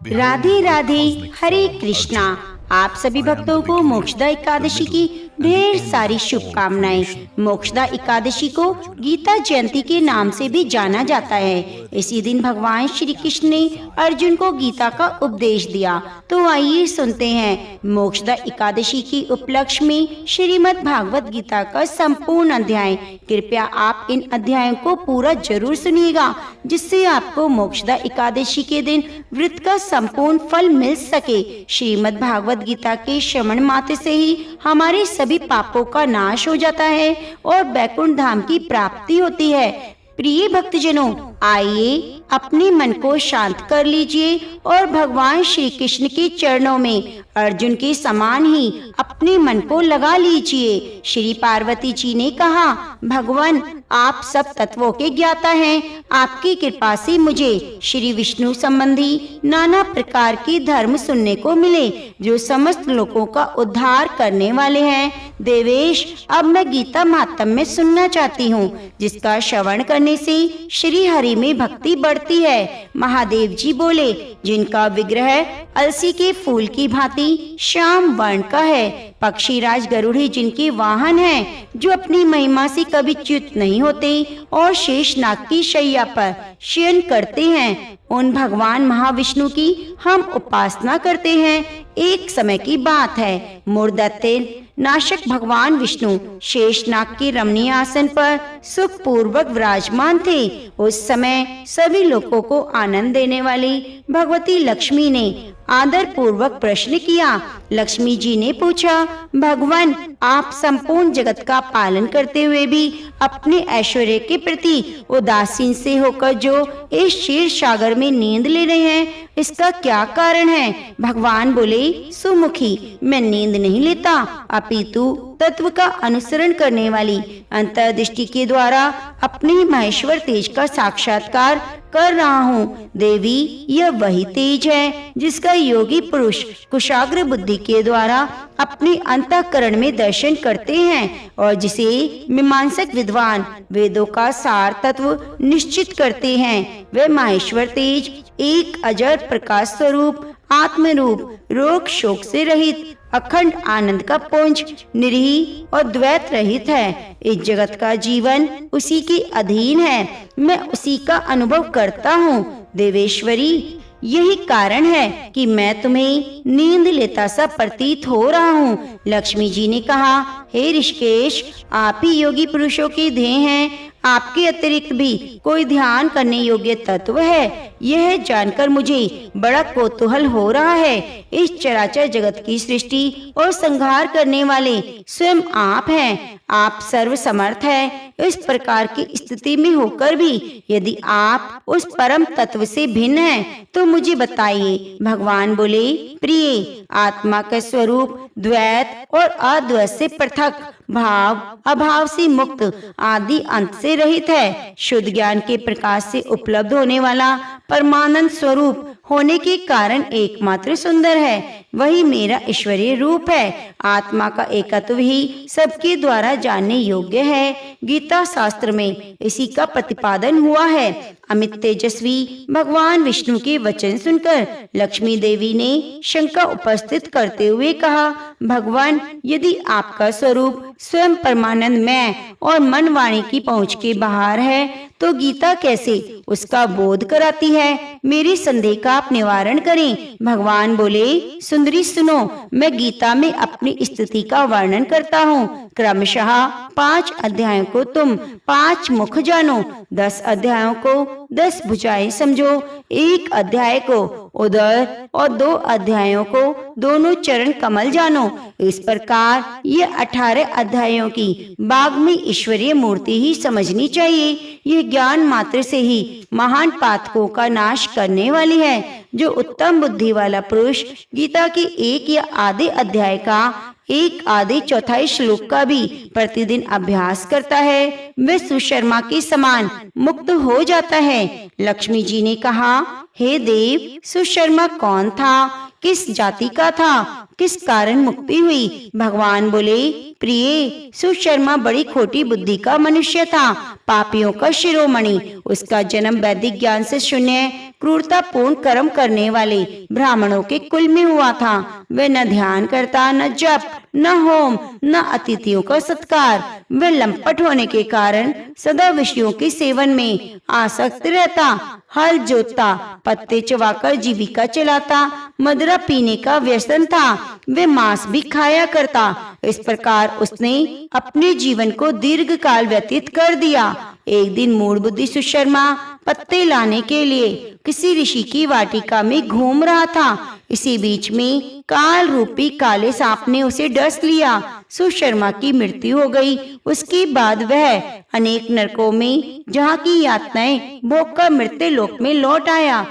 राधे राधे, हरे कृष्णा। आप सभी भक्तों को मोक्षदा एकादशी की ढेर सारी शुभकामनाएं। मोक्षदा एकादशी को गीता जयंती के नाम से भी जाना जाता है। इसी दिन भगवान श्री कृष्ण ने अर्जुन को गीता का उपदेश दिया। तो आइए सुनते हैं मोक्षदा एकादशी की उपलक्ष्य में श्रीमद् भागवत गीता का संपूर्ण अध्याय। कृपया आप इन अध्यायों को पूरा जरूर सुनिएगा, जिससे आपको मोक्षदा एकादशी के दिन व्रत का संपूर्ण फल मिल सके। श्रीमद् भागवत गीता के श्रवण मात्र से ही हमारे सभी पापों का नाश हो जाता है और वैकुंठ धाम की प्राप्ति होती है। प्रिय भक्तजनों, आइए अपने मन को शांत कर लीजिए और भगवान श्री कृष्ण के चरणों में अर्जुन के समान ही अपने मन को लगा लीजिए। श्री पार्वती जी ने कहा, भगवान आप सब तत्वों के ज्ञाता हैं। आपकी कृपा से मुझे श्री विष्णु संबंधी नाना प्रकार के धर्म सुनने को मिले, जो समस्त लोगों का उद्धार करने वाले हैं। देवेश, अब मैं गीता महात्म्य सुनना चाहती हूँ, जिसका श्रवण करने से श्री हरि में भक्ति बढ़ती है। महादेव जी बोले, जिनका विग्रह अलसी के फूल की भांति श्याम वर्ण का है, पक्षीराज गरुड़ी जिनके वाहन हैं, जो अपनी महिमा से कभी च्युत नहीं होते और शेषनाग की शैया पर शयन करते हैं, उन भगवान महाविष्णु की हम उपासना करते हैं। एक समय की बात है, मूर्धत्य नाशक भगवान विष्णु शेषनाग के रमणीय आसन पर सुख पूर्वक विराजमान थे। उस समय सभी लोगों को आनंद देने वाली भगवती लक्ष्मी ने आदर पूर्वक प्रश्न किया। लक्ष्मी जी ने पूछा, भगवान आप संपूर्ण जगत का पालन करते हुए भी अपने ऐश्वर्य के प्रति उदासीन से होकर जो इस क्षीर सागर में नींद ले रहे हैं, इसका क्या कारण है? भगवान बोले, सुमुखी, मैं नींद नहीं लेता, अपितु तत्व का अनुसरण करने वाली अंतर्दृष्टि के द्वारा अपने महेश्वर तेज का साक्षात्कार कर रहा हूँ। देवी, यह वही तेज है जिसका योगी पुरुष कुशाग्र बुद्धि के द्वारा अपने अंतःकरण में दर्शन करते हैं और जिसे मीमांसक विद्वान वेदों का सार तत्व निश्चित करते हैं। वह महेश्वर तेज एक अजर प्रकाश स्वरूप आत्म रूप, रोग शोक से रहित, अखंड आनंद का पुंज, निरीह और द्वैत रहित है। इस जगत का जीवन उसी के अधीन है, मैं उसी का अनुभव करता हूँ। देवेश्वरी, यही कारण है कि मैं तुम्हें नींद लेता सा प्रतीत हो रहा हूँ। लक्ष्मी जी ने कहा, हे ऋषिकेश, आप ही योगी पुरुषों के ध्येय हैं, आपके अतिरिक्त भी कोई ध्यान करने योग्य तत्व है, यह जानकर मुझे बड़ा कौतूहल हो रहा है। इस चराचर जगत की सृष्टि और संहार करने वाले स्वयं आप हैं, आप सर्व समर्थ हैं। इस प्रकार की स्थिति में होकर भी यदि आप उस परम तत्व से भिन्न हैं, तो मुझे बताइए। भगवान बोले, प्रिय, आत्मा का स्वरूप द्वैत और अद्वैत से पृथक, भाव अभाव से मुक्त, आदि अंत से रहित है। शुद्ध ज्ञान के प्रकाश से उपलब्ध होने वाला परमानंद स्वरूप होने के कारण एकमात्र सुंदर है, वही मेरा ईश्वरीय रूप है। आत्मा का एकत्व ही सबके द्वारा जानने योग्य है। गीता शास्त्र में इसी का प्रतिपादन हुआ है। अमित तेजस्वी भगवान विष्णु के वचन सुनकर लक्ष्मी देवी ने शंका उपस्थित करते हुए कहा, भगवान, यदि आपका स्वरूप स्वयं परमानंद मैं और मन वाणी की पहुँच के बाहर है, तो गीता कैसे उसका बोध कराती है? मेरे संदेह का आप निवारण करें। भगवान बोले, सुंदरी सुनो, मैं गीता में अपनी स्थिति का वर्णन करता हूँ। क्रमशः 5 अध्यायों को तुम 5 मुख जानो, 10 अध्यायों को 10 भुजाएं समझो, 1 अध्याय को उदर और 2 अध्यायों को दोनों चरण कमल जानो। इस प्रकार ये 18 अध्यायों की बाग में ईश्वरीय मूर्ति ही समझनी चाहिए। यह ज्ञान मात्र से ही महान पातकों का नाश करने वाली है। जो उत्तम बुद्धि वाला पुरुष गीता के 1 या आधे अध्याय का 1 आधे चौथाई श्लोक का भी प्रतिदिन अभ्यास करता है, वह सुशर्मा के समान मुक्त हो जाता है। लक्ष्मी जी ने कहा, हे देव, सुशर्मा कौन था? किस जाति का था, किस कारण मुक्ति हुई। भगवान बोले, प्रिय, सुशर्मा बड़ी खोटी बुद्धि का मनुष्य था, पापियों का शिरोमणि। उसका जन्म वैदिक ज्ञान से शून्य क्रूरतापूर्ण कर्म करने वाले ब्राह्मणों के कुल में हुआ था। वह न ध्यान करता, न जप, न होम, न अतिथियों का सत्कार। वह लंपट होने के कारण सदा विषयों के सेवन में आसक्त रहता, हल जोतता, पत्ते चबाकर जीविका चलाता, मदिरा पीने का व्यसन था, वह मांस भी खाया करता। इस प्रकार उसने अपने जीवन को दीर्घ काल व्यतीत कर दिया। एक दिन मूढ़ बुद्धि सुशर्मा पत्ते लाने के लिए किसी ऋषि की वाटिका में घूम रहा था। इसी बीच में काल रूपी काले सांप ने उसे डस लिया। सुशर्मा की मृत्यु हो गई। उसके बाद वह अनेक नरकों में जहाँ की यातनाएं भोग कर मृत्यु लोक में लौट आया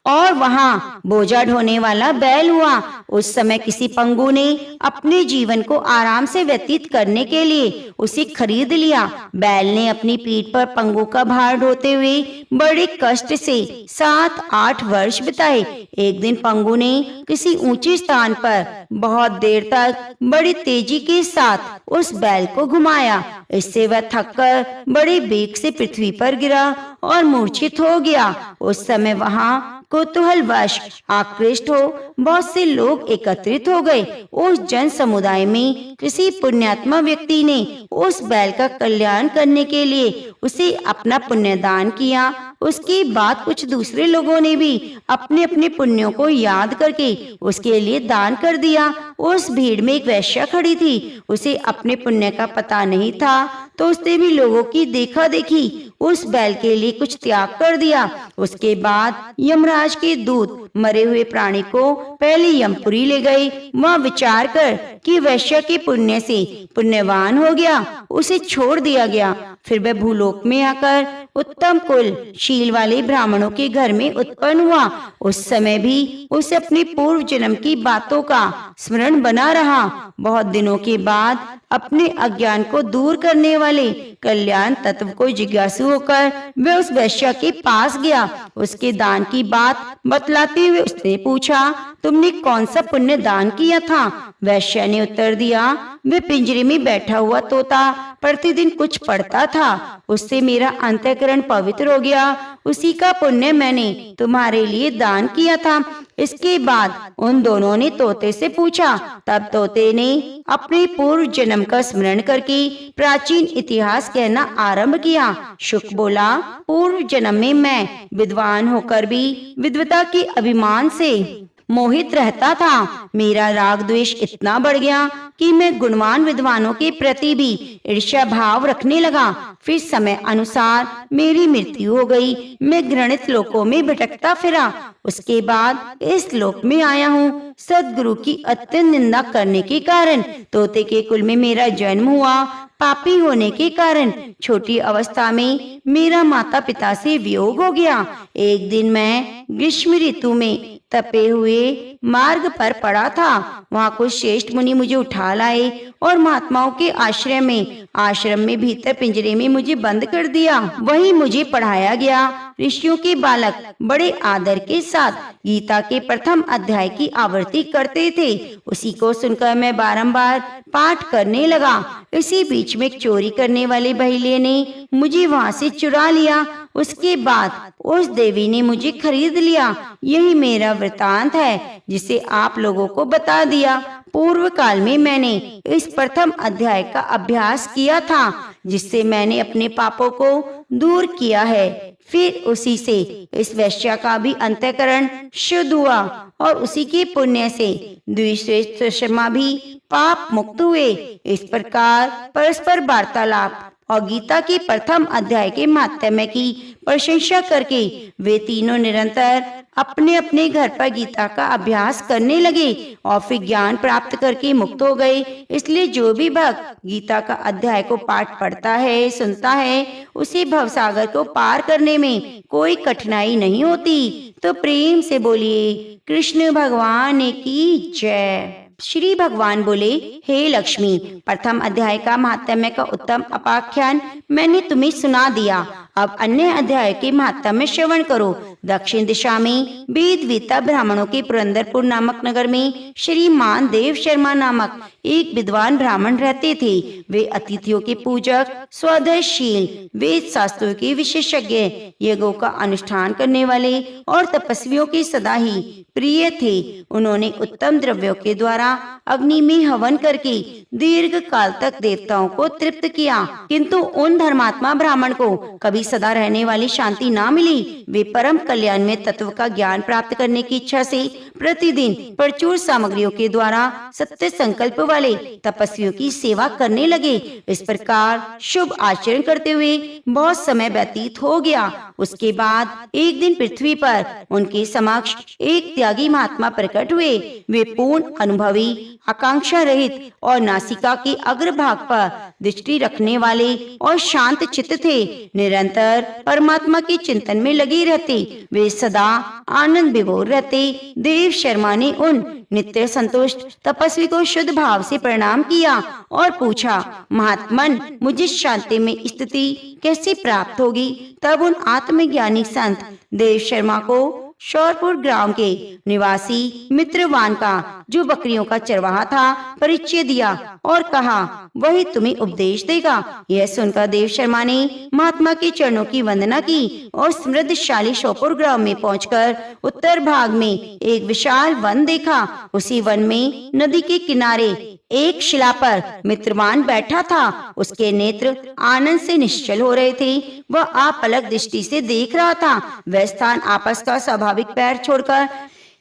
और वहाँ बोझा ढोने वाला बैल हुआ। उस समय किसी पंगु ने अपने जीवन को आराम से व्यतीत करने के लिए उसे खरीद लिया। बैल ने अपनी पीठ पर पंगु का भार ढोते हुए बड़े कष्ट से 7-8 वर्ष बिताए। एक दिन पंगु ने किसी ऊंचे स्थान पर बहुत देर तक बड़ी तेजी के साथ उस बैल को घुमाया। इससे वह थककर बड़े बेग से पृथ्वी पर गिरा और मूर्छित हो गया। उस समय वहाँ कौतूहलवश आकृष्ट हो बहुत से लोग एकत्रित हो गए। उस जन समुदाय में किसी पुण्यात्मा व्यक्ति ने उस बैल का कल्याण करने के लिए उसे अपना पुण्य दान किया। उसके बाद कुछ दूसरे लोगों ने भी अपने अपने पुण्यों को याद करके उसके लिए दान कर दिया। उस भीड़ में एक वैश्या खड़ी थी। उसे अपने पुण्य का पता नहीं था, तो उसने भी लोगों की देखा देखी उस बैल के लिए कुछ त्याग कर दिया। उसके बाद यमराज के दूत मरे हुए प्राणी को पहले यमपुरी ले गए। वह विचार कर कि वैश्य के पुण्य से पुण्यवान हो गया, उसे छोड़ दिया गया। फिर वह भूलोक में आकर उत्तम कुल शील वाले ब्राह्मणों के घर में उत्पन्न हुआ। उस समय भी उसे अपने पूर्व जन्म की बातों का स्मरण बना रहा। बहुत दिनों के बाद अपने अज्ञान को दूर करने वाले कल्याण तत्व को जिज्ञासु होकर वह उस वैश्य के पास गया। उसके दान की बात बतलाते हुए उसने पूछा, तुमने कौन सा पुण्य दान किया था? वैश्य ने उत्तर दिया, वह पिंजरे में बैठा हुआ तोता प्रतिदिन कुछ पढ़ता था, उससे मेरा अंतःकरण पवित्र हो गया। उसी का पुण्य मैंने तुम्हारे लिए दान किया था। इसके बाद उन दोनों ने तोते से पूछा। तब तोते ने अपने पूर्व जन्म का स्मरण करके प्राचीन इतिहास कहना आरंभ किया। शुक बोला, पूर्व जन्म में मैं विद्वान होकर भी विद्वता के अभिमान से मोहित रहता था। मेरा राग द्वेष इतना बढ़ गया कि मैं गुणवान विद्वानों के प्रति भी ईर्ष्या भाव रखने लगा। फिर समय अनुसार मेरी मृत्यु हो गई। मैं घृणित लोकों में भटकता फिरा। उसके बाद इस लोक में आया हूँ। सद्गुरु की अत्यंत निंदा करने के कारण तोते के कुल में मेरा जन्म हुआ। पापी होने के कारण छोटी अवस्था में मेरा माता पिता से वियोग हो गया। एक दिन मैं ग्रीष्म ऋतु में तपे हुए मार्ग पर पड़ा था। वहाँ कुछ श्रेष्ठ मुनि मुझे उठा लाए और महात्माओं के आश्रम में भीतर पिंजरे में मुझे बंद कर दिया। वहीं मुझे पढ़ाया गया। ऋषियों के बालक बड़े आदर के साथ गीता के प्रथम अध्याय की आवृत्ति करते थे। उसी को सुनकर मैं बारंबार पाठ करने लगा। इसी बीच में चोरी करने वाले बहेलिये ने मुझे वहाँ से चुरा लिया। उसके बाद उस देवी ने मुझे खरीद लिया। यही मेरा वृतांत है जिसे आप लोगों को बता दिया। पूर्व काल में मैंने इस प्रथम अध्याय का अभ्यास किया था, जिससे मैंने अपने पापों को दूर किया है। फिर उसी से इस वैश्या का भी अंतःकरण शुद्ध हुआ और उसी के पुण्य से द्विश्रेष्ठ सुषमा भी पाप मुक्त हुए। इस प्रकार परस्पर वार्तालाप और गीता के प्रथम अध्याय के महात्म्य की प्रशंसा करके वे तीनों निरंतर अपने अपने घर पर गीता का अभ्यास करने लगे और फिर ज्ञान प्राप्त करके मुक्त हो गए। इसलिए जो भी भक्त गीता का अध्याय को पाठ पढ़ता है, सुनता है, उसे भवसागर को पार करने में कोई कठिनाई नहीं होती। तो प्रेम से बोलिए कृष्ण भगवान की जय। श्री भगवान बोले, हे लक्ष्मी, प्रथम अध्याय का महात्म्य का उत्तम उपाख्यान मैंने तुम्हें सुना दिया। अब अन्य अध्याय के महत्ता में श्रवण करो। दक्षिण दिशा में वेद वेता ब्राह्मणों के पुरंदरपुर नामक नगर में श्रीमान देव शर्मा नामक एक विद्वान ब्राह्मण रहते थे। वे अतिथियों के पूजक, स्वधर्मशील, वेद शास्त्रों के विशेषज्ञ, यज्ञों का अनुष्ठान करने वाले और तपस्वियों के सदा ही प्रिय थे। उन्होंने उत्तम द्रव्यों के द्वारा अग्नि में हवन करके दीर्घ काल तक देवताओं को तृप्त किया, किंतु उन धर्मात्मा ब्राह्मण को कभी सदा रहने वाली शांति ना मिली। वे परम कल्याण में तत्व का ज्ञान प्राप्त करने की इच्छा से प्रतिदिन प्रचुर सामग्रियों के द्वारा सत्य संकल्प वाले तपस्वियों की सेवा करने लगे। इस प्रकार शुभ आचरण करते हुए बहुत समय व्यतीत हो गया। उसके बाद एक दिन पृथ्वी पर उनके समक्ष एक त्यागी महात्मा प्रकट हुए। वे पूर्ण अनुभवी, आकांक्षा रहित और नासिका के अग्रभाग पर दृष्टि रखने वाले और शांत चित्त थे। निरंतर परमात्मा के चिंतन में लगे रहते, वे सदा आनंद विभोर रहते। देव शर्मा ने उन नित्य संतुष्ट तपस्वी को शुद्ध भाव से प्रणाम किया और पूछा, महात्मन, मुझे शांति में स्थिति कैसे प्राप्त होगी? तब उन आत्मज्ञानी संत देव शर्मा को शौरपुर ग्राम के निवासी मित्रवान का, जो बकरियों का चरवाहा था, परिचय दिया और कहा वही तुम्हें उपदेश देगा। यह सुनकर देव शर्मा ने महात्मा के चरणों की वंदना की और समृद्धशाली शौरपुर ग्राम में पहुंचकर उत्तर भाग में एक विशाल वन देखा। उसी वन में नदी के किनारे एक शिला पर मित्रवान बैठा था। उसके नेत्र आनंद से निश्चल हो रहे थे। वह अपलक दृष्टि से देख रहा था। वह स्थान आपस का स्वाभाविक पैर छोड़कर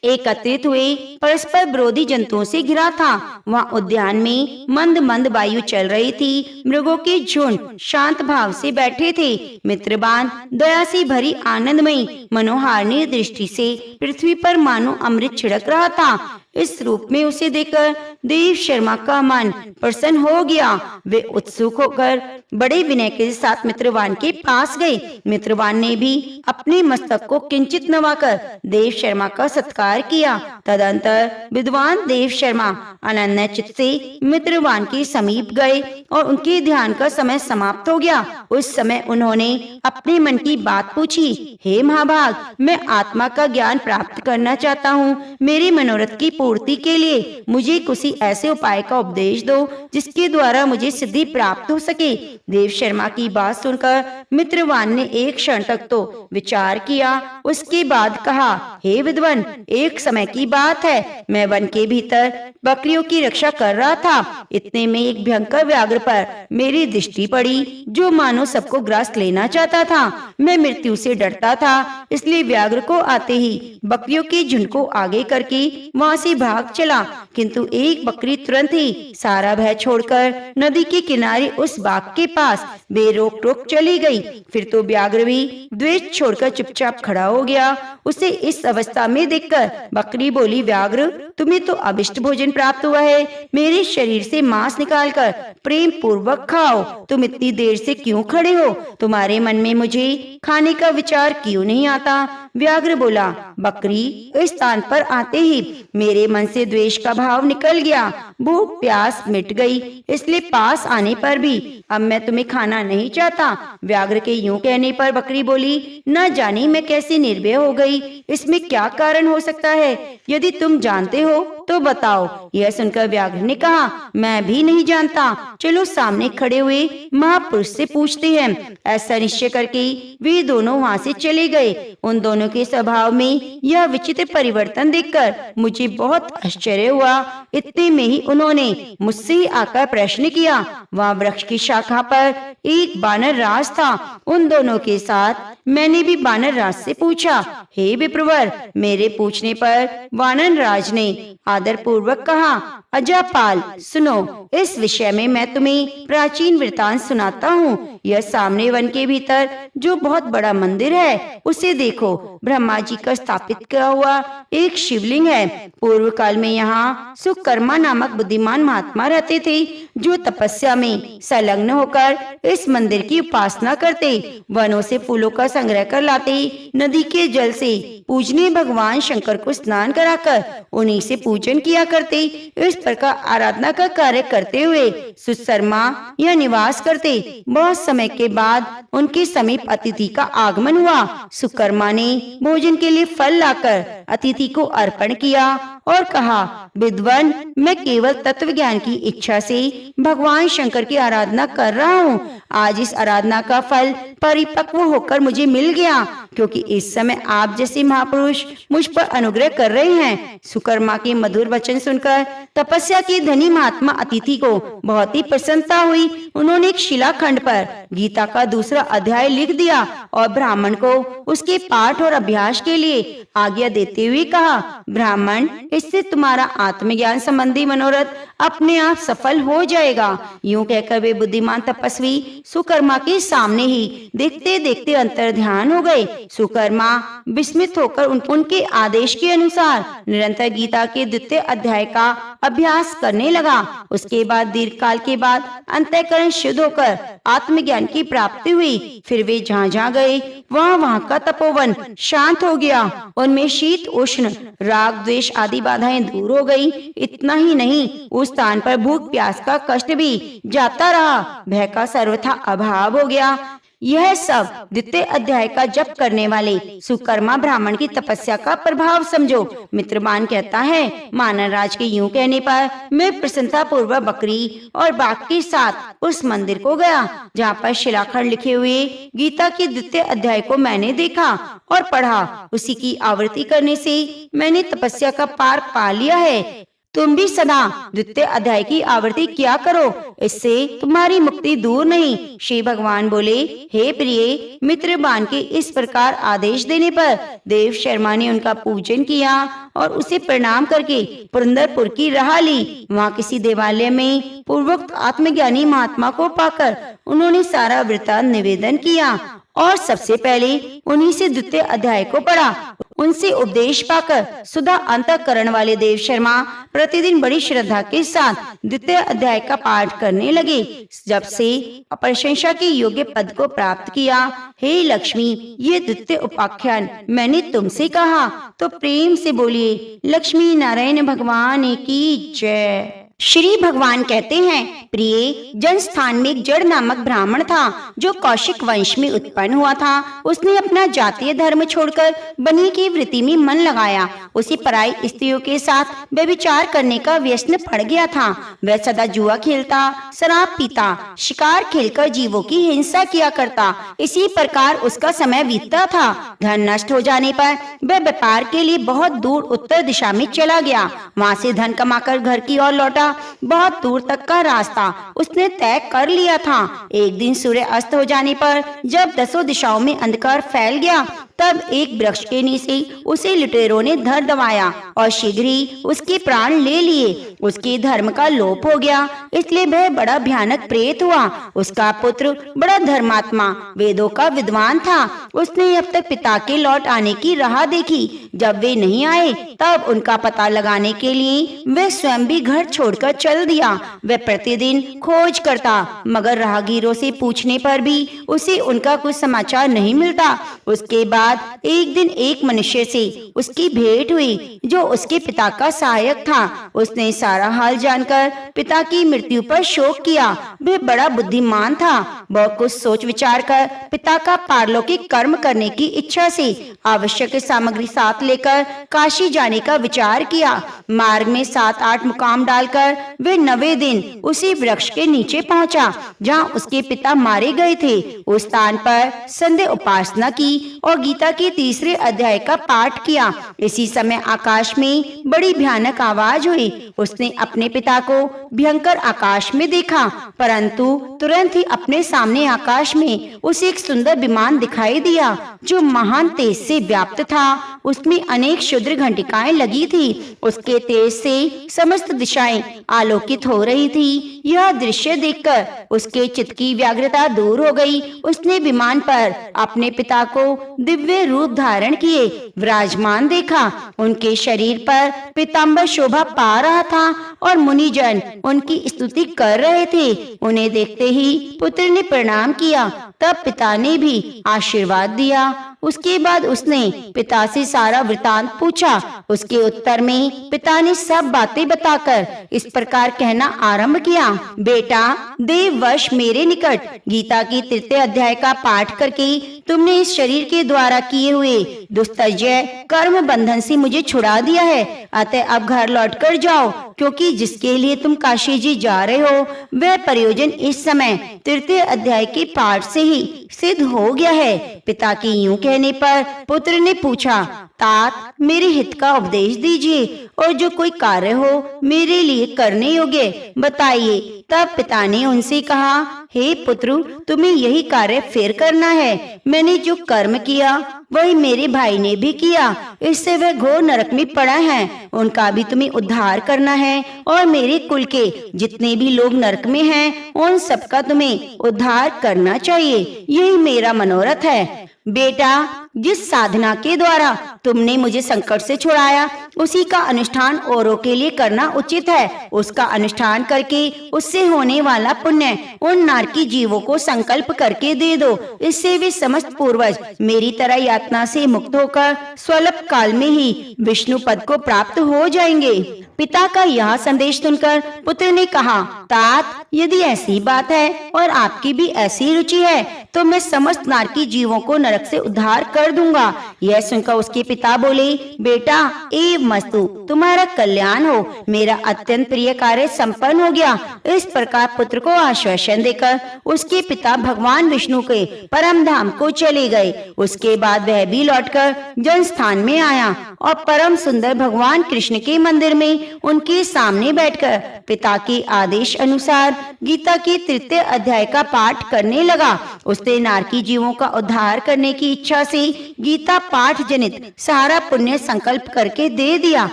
एकत्रित हुए परस्पर विरोधी जंतुओं से घिरा था। वहाँ उद्यान में मंद मंद वायु चल रही थी। मृगों के झुंड शांत भाव से बैठे थे। मित्रवान दया से भरी आनंदमयी मनोहारिणी दृष्टि से पृथ्वी पर मानो अमृत छिड़क रहा था। इस रूप में उसे देखकर देव शर्मा का मन प्रसन्न हो गया। वे उत्सुक होकर बड़े विनय के साथ मित्रवान के पास गए। मित्रवान ने भी अपने मस्तक को किंचित नवाकर देव शर्मा का सत्कार किया। तदंतर विद्वान देव शर्मा अनन्य चित्त से मित्रवान के समीप गए और उनके ध्यान का समय समाप्त हो गया। उस समय उन्होंने अपने मन की बात पूछी, हे महाभाग, मैं आत्मा का ज्ञान प्राप्त करना चाहता हूँ। मेरे मनोरथ की पूर्ति के लिए मुझे किसी ऐसे उपाय का उपदेश दो जिसके द्वारा मुझे सिद्धि प्राप्त हो सके। देव शर्मा की बात सुनकर मित्रवान ने एक क्षण तक तो विचार किया। उसके बाद कहा, हे विद्वान, एक समय की बात है, मैं वन के भीतर बकरियों की रक्षा कर रहा था। इतने में एक भयंकर व्याघ्र पर मेरी दृष्टि पड़ी, जो मानो सबको ग्रास लेना चाहता था। मैं मृत्यु से डरता था, इसलिए व्याघ्र को आते ही बकरियों के झुंड को आगे करके वहाँ से भाग चला। किंतु एक बकरी तुरंत ही सारा भय छोड़कर नदी के किनारे उस बाग के पास बेरोक टोक चली गई। फिर तो व्याघ्र भी द्वेष छोड़कर चुपचाप खड़ा हो गया। उसे इस अवस्था में देखकर बकरी बोली, व्याघ्र, तुम्हें तो अभिष्ट भोजन प्राप्त हुआ है। मेरे शरीर से मांस निकालकर प्रेम पूर्वक खाओ। तुम इतनी देर से क्यों खड़े हो? तुम्हारे मन में मुझे खाने का विचार क्यों नहीं आता? व्याघ्र बोला, बकरी, इस स्थान पर आते ही मेरे मन से द्वेष का भाव निकल गया। भूख प्यास मिट गई, इसलिए पास आने पर भी अब मैं तुम्हें खाना नहीं चाहता। व्याघ्र के यूं कहने पर बकरी बोली, न जाने मैं कैसे निर्भय हो गई। इसमें क्या कारण हो सकता है? यदि तुम जानते हो तो बताओ। यह सुनकर व्याघ्र ने कहा, मैं भी नहीं जानता। चलो सामने खड़े हुए महापुरुष से पूछते हैं। ऐसा निश्चय करके वे दोनों वहाँ से चले गए। उन दोनों के स्वभाव में यह विचित्र परिवर्तन देखकर मुझे बहुत आश्चर्य हुआ। इतने में ही उन्होंने मुझसे आकर प्रश्न किया। वहाँ वृक्ष की शाखा पर एक बानर राज था। उन दोनों के साथ मैंने भी बानर राज से पूछा, हे विप्रवर। मेरे पूछने पर वानर राज ने आदर पूर्वक कहा, अजापाल, सुनो, इस विषय में मैं तुम्हें प्राचीन वृतांत सुनाता हूँ। यह सामने वन के भीतर जो बहुत बड़ा मंदिर है, उसे देखो। ब्रह्मा जी का स्थापित किया हुआ एक शिवलिंग है। पूर्व काल में यहाँ सुकर्मा नामक बुद्धिमान महात्मा रहते थे, जो तपस्या में संलग्न होकर इस मंदिर की उपासना करते। वनों से फूलों का संग्रह कर लाते, नदी के जल से पूजनीय भगवान शंकर को स्नान कराकर उन्हीं से पूजन किया करते। इस प्रकार आराधना का कार्य करते हुए सुशर्मा यह निवास करते। बहुत समय के बाद उनके समीप अतिथि का आगमन हुआ। सुकर्मा ने भोजन के लिए फल लाकर अतिथि को अर्पण किया और कहा, विद्वान, मैं केवल तत्व ज्ञान की इच्छा से भगवान शंकर की आराधना कर रहा हूँ। आज इस आराधना का फल परिपक्व होकर मुझे मिल गया, क्योंकि इस समय आप जैसे महापुरुष मुझ पर अनुग्रह कर रहे हैं। सुकर्मा के मधुर वचन सुनकर तपस्या के धनी महात्मा अतिथि को बहुत ही प्रसन्नता हुई। उन्होंने एक शिलाखंड पर गीता का दूसरा अध्याय लिख दिया और ब्राह्मण को उसके पाठ और अभ्यास के लिए आज्ञा देते हुए कहा, ब्राह्मण, इससे तुम्हारा आत्मज्ञान संबंधी मनोरथ अपने आप सफल हो जाएगा। यूं कहकर वे बुद्धिमान तपस्वी सुकर्मा के सामने ही देखते देखते अंतर ध्यान हो गए। सुकर्मा विस्मित होकर उनके आदेश के अनुसार निरंतर गीता के द्वितीय अध्याय का अभ्यास करने लगा। उसके बाद दीर्घ काल के बाद अंतःकरण शुद्ध होकर आत्मज्ञान की प्राप्ति हुई। फिर वे जहाँ जहाँ गए वहाँ का तपोवन शांत हो गया। उनमें शीत उष्ण राग द्वेष आदि बाधाएं दूर हो गई। इतना ही नहीं, उस स्थान पर भूख प्यास का कष्ट भी जाता रहा। भय का सर्वथा अभाव हो गया। यह सब द्वितीय अध्याय का जप करने वाले सुकर्मा ब्राह्मण की तपस्या का प्रभाव समझो। मित्रबान कहता है, मानवराज के यूं कहने पर मैं प्रसन्नता पूर्वक बकरी और बाघ के साथ उस मंदिर को गया जहाँ पर शिलाखंड लिखे हुए गीता के द्वितीय अध्याय को मैंने देखा और पढ़ा। उसी की आवृत्ति करने से मैंने तपस्या का पार पा लिया है। तुम भी सदा द्वितीय अध्याय की आवृत्ति किया करो, इससे तुम्हारी मुक्ति दूर नहीं। श्री भगवान बोले, हे प्रिय मित्रबान के इस प्रकार आदेश देने पर देव शर्मा ने उनका पूजन किया और उसे प्रणाम करके पुरंदरपुर की राह ली। वहाँ किसी देवालय में पूर्वोक्त आत्मज्ञानी महात्मा को पाकर उन्होंने सारा वृत्तांत निवेदन किया और सबसे पहले उन्हीं से द्वितीय अध्याय को पढ़ा। उनसे उपदेश पाकर सुधा अंतःकरण वाले देव शर्मा प्रतिदिन बड़ी श्रद्धा के साथ द्वितीय अध्याय का पाठ करने लगे। जब से प्रशंसा के योग्य पद को प्राप्त किया, हे लक्ष्मी, ये द्वितीय उपाख्यान मैंने तुमसे कहा तो प्रेम से बोलिए, लक्ष्मी नारायण भगवान की जय। श्री भगवान कहते हैं, प्रिय, जनस्थान में एक जड़ नामक ब्राह्मण था जो कौशिक वंश में उत्पन्न हुआ था। उसने अपना जातीय धर्म छोड़कर बनी की वृत्ति में मन लगाया। उसे पराई स्त्रियों के साथ व्यभिचार करने का व्यसन पड़ गया था। वह सदा जुआ खेलता, शराब पीता, शिकार खेलकर जीवों की हिंसा किया करता। इसी प्रकार उसका समय बीतता था। धन नष्ट हो जाने पर वह व्यापार के लिए बहुत दूर उत्तर दिशा में चला गया। वहाँ से धन कमाकर घर की ओर लौटा। बहुत दूर तक का रास्ता उसने तय कर लिया था। एक दिन सूर्य अस्त हो जाने पर जब दसों दिशाओं में अंधकार फैल गया, तब एक वृक्ष के नीचे उसे लुटेरों ने धर दबाया और शीघ्र ही उसके प्राण ले लिए। उसके धर्म का लोप हो गया, इसलिए वह बड़ा भयानक प्रेत हुआ। उसका पुत्र बड़ा धर्मात्मा, वेदों का विद्वान था। उसने अब तक पिता के लौट आने की राह देखी। जब वे नहीं आए, तब उनका पता लगाने के लिए वह स्वयं भी घर छोड़कर चल दिया। वह प्रतिदिन खोज करता, मगर राहगीरों से पूछने पर भी उसे उनका कुछ समाचार नहीं मिलता। उसके बाद एक दिन एक मनुष्य से उसकी भेंट हुई जो उसके पिता का सहायक था। उसने सारा हाल जानकर पिता की मृत्यु पर शोक किया। वह बड़ा बुद्धिमान था। वह कुछ सोच विचार कर पिता का पारलौकिक कर्म करने की इच्छा से आवश्यक सामग्री साथ लेकर काशी जाने का विचार किया। मार्ग में 7-8 मुकाम डालकर वे 9वें दिन उसी वृक्ष के नीचे पहुंचा जहां उसके पिता मारे गए थे। उस स्थान पर संध्या उपासना की और गीता के तीसरे अध्याय का पाठ किया। इसी समय आकाश में बड़ी भयानक आवाज हुई। उसने अपने पिता को भयंकर आकाश में देखा, परंतु तुरंत ही अपने सामने आकाश में उसे एक सुंदर विमान दिखाई दिया जो महान तेज से व्याप्त था। उसमें अनेक क्षुद्र घंटिकाएं लगी थी। उसके तेज से समस्त दिशाएं आलोकित हो रही थी। यह दृश्य देखकर उसके चित्त की व्याग्रता दूर हो गई। उसने विमान पर अपने पिता को दिव्य रूप धारण किए विराजमान देखा। उनके शरीर पर पीतांबर शोभा पा रहा था और मुनिजन उनकी स्तुति कर रहे थे। उन्हें देखते ही पुत्र ने प्रणाम किया। तब पिता ने भी आशीर्वाद दिया। उसके बाद उसने पिता से सारा वृतांत पूछा। उसके उत्तर में पिता ने सब बातें बताकर इस प्रकार कहना आरंभ किया, बेटा, देव वर्ष मेरे निकट गीता की तृतीय अध्याय का पाठ करके तुमने इस शरीर के द्वारा किए हुए दुस्तर्जय कर्म बंधन से मुझे छुड़ा दिया है। अतः अब घर लौटकर जाओ, क्योंकि जिसके लिए तुम काशी जी जा रहे हो वह प्रयोजन इस समय तृतीय अध्याय के पाठ से ही सिद्ध हो गया है। पिता के यूं कहने पर पुत्र ने पूछा, तात मेरे हित का उपदेश दीजिए और जो कोई कार्य हो मेरे लिए करने योग्य बताइए। तब पिता ने उनसे कहा, हे पुत्र, तुम्हें यही कार्य फिर करना है। मैंने जो कर्म किया वही मेरे भाई ने भी किया, इससे वह घोर नरक में पड़ा है। उनका भी तुम्हें उद्धार करना है और मेरे कुल के जितने भी लोग नरक में हैं उन सबका तुम्हें उद्धार करना चाहिए। यही मेरा मनोरथ है। बेटा, जिस साधना के द्वारा तुमने मुझे संकट से छुड़ाया उसी का अनुष्ठान औरों के लिए करना उचित है। उसका अनुष्ठान करके उससे होने वाला पुण्य उन नारकी जीवों को संकल्प करके दे दो। इससे वे समस्त पूर्वज मेरी तरह यातना से मुक्त होकर स्वल्प काल में ही विष्णु पद को प्राप्त हो जाएंगे। पिता का यह संदेश सुनकर पुत्र ने कहा, तात यदि ऐसी बात है और आपकी भी ऐसी रुचि है तो मैं समस्त नारकी जीवों को नरक से उद्धार कर दूंगा। यह सुनकर उसके पिता बोले, बेटा एव मस्तु, तुम्हारा कल्याण हो। मेरा अत्यंत प्रिय कार्य संपन्न हो गया। इस प्रकार पुत्र को आश्वासन देकर उसके पिता भगवान विष्णु के परम धाम को चले गए। उसके बाद वह भी लौटकर जन स्थान में आया और परम सुंदर भगवान कृष्ण के मंदिर में उनके सामने बैठकर पिता के आदेश अनुसार गीता के तृतीय अध्याय का पाठ करने लगा। उसने नारकी जीवों का उद्धार करने की इच्छा से गीता पाठ जनित सारा पुण्य संकल्प करके दे दिया।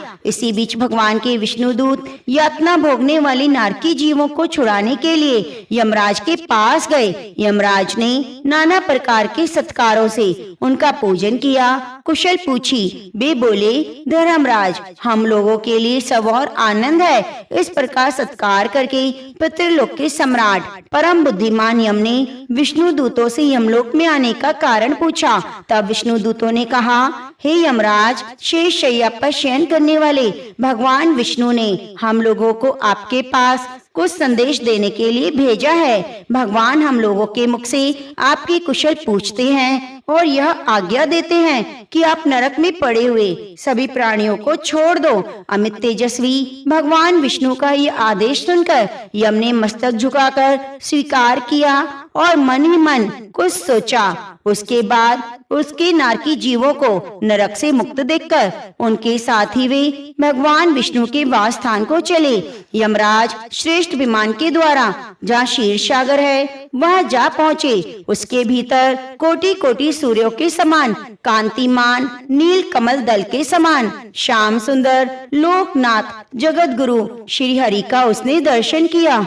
इसी बीच भगवान के विष्णु दूत यातना भोगने वाली नारकी जीवों को छुड़ाने के लिए यमराज के पास गए। यमराज ने नाना प्रकार के सत्कारों से उनका पूजन किया, कुशल पूछी। वे बोले, धर्मराज, हम लोगों के लिए सब और आनंद है। इस प्रकार सत्कार करके पितृलोक के सम्राट परम बुद्धिमान यम ने विष्णु दूतों से यमलोक में आने का कारण पूछा। तब विष्णु दूतों ने कहा, हे यमराज, शेष शैया पर शयन करने वाले भगवान विष्णु ने हम लोगों को आपके पास कुछ संदेश देने के लिए भेजा है। भगवान हम लोगों के मुख से आपकी कुशल पूछते हैं और यह आज्ञा देते हैं कि आप नरक में पड़े हुए सभी प्राणियों को छोड़ दो। अमित तेजस्वी भगवान विष्णु का यह आदेश सुनकर यम ने मस्तक झुकाकर स्वीकार किया और मन ही मन कुछ सोचा। उसके बाद उसके नारकी जीवों को नरक से मुक्त देखकर उनके साथ ही वे भगवान विष्णु के वास स्थान को चले। यमराज श्रेष्ठ विमान के द्वारा जहाँ क्षीर सागर है वहाँ जा पहुँचे। उसके भीतर कोटि कोटि सूर्यों के समान कांतिमान नील कमल दल के समान श्याम सुंदर लोकनाथ जगत गुरु श्री हरि का उसने दर्शन किया।